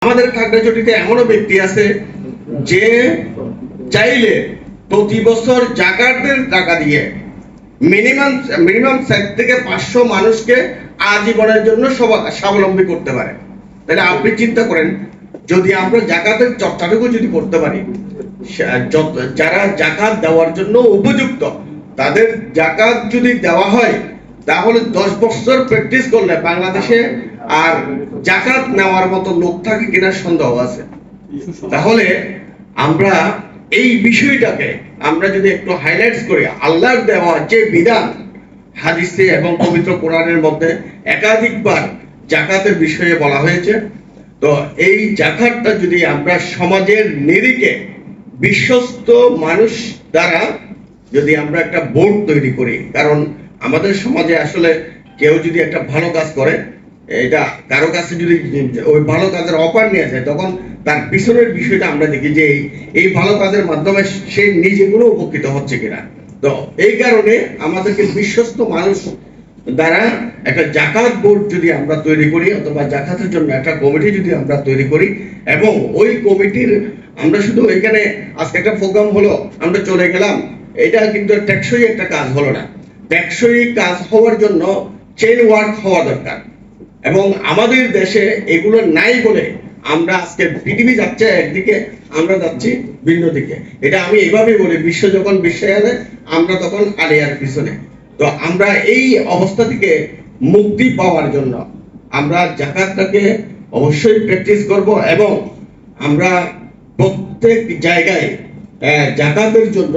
আমাদের খাগড়াছড়িতে এমনও ব্যক্তি আছে যে চাইলে প্রতি বছর জাকাতের টাকা দিয়ে মিনিমাম মিনিমাম 4 থেকে 500 মানুষকে আজীবনের জন্য স্বাবলম্বী করতে পারে। তাহলে আপনি চিন্তা করেন, যদি আমরা জাকাতের চর্চাটুকু যদি করতে পারি, যারা জাকাত দেওয়ার জন্য উপযুক্ত তাদের জাকাত যদি দেওয়া হয়, তাহলে 10 বছর প্র্যাকটিস করলে বাংলাদেশে আর জাকাত নেওয়ার মতো লোক থাকে কিনা সন্দেহ আছে। তাহলে আমরা এই বিষয়টাকে আমরা যদি একটু হাইলাইটস করি, আল্লাহর দেওয়া যে বিধান হাদিসে এবং পবিত্র কোরআনের মধ্যে একাধিকবার জাকাতের বিষয়ে বলা হয়েছে, তো এই জাকাতটা যদি আমরা সমাজের নিরিখে বিশ্বস্ত মানুষ দ্বারা যদি আমরা একটা বোর্ড তৈরি করি, কারণ আমাদের সমাজে আসলে কেউ যদি একটা ভালো কাজ করে, এটা কারো কাছে যদি ওই ভালো কাজের অফার নিয়ে যায়, তখন তার পিছনের বিষয়টা আমরা দেখি যে এই ভালো কাজের মাধ্যমে সে নিজে কোনো উপকৃত হচ্ছে কিনা। তো এই কারণে আমাদেরকে বিশ্বস্ত মানুষ দ্বারা একটা জাকাত বোর্ড যদি আমরা তৈরি করি, অথবা জাকাতের জন্য একটা কমিটি যদি আমরা তৈরি করি, এবং ওই কমিটির আমরা শুধু এখানে আজকে একটা প্রোগ্রাম হলো আমরা চলে গেলাম, এটা কিন্তু টেকসই একটা কাজ হলো না। টেকসই কাজ হওয়ার জন্য চেইন ওয়ার্ক হওয়া দরকার, এবং আমাদের দেশে এগুলো নাই বলে আমরা আজকে পৃথিবী যাচ্ছে একদিকে, আমরা যাচ্ছি ভিন্ন দিকে। এটা আমি এইভাবেই বলি, বিশ্ব যখন বিশ্বায়নে আমরা তখন আলিয়ার পিছনে। তো আমরা এই অবস্থা থেকে মুক্তি পাওয়ার জন্য আমরা জাকাতটাকে অবশ্যই প্র্যাকটিস করব, এবং আমরা প্রত্যেক জায়গায় জাকাতের জন্য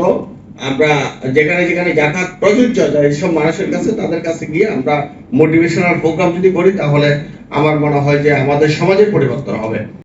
আমরা যেখানে যেখানে জাকাত প্রযোজ্য এইসব মানুষের কাছে, তাদের কাছে গিয়ে আমরা মোটিভেশনাল প্রোগ্রাম যদি করি, তাহলে আমার মনে হয় যে আমাদের সমাজের পরিবর্তন হবে।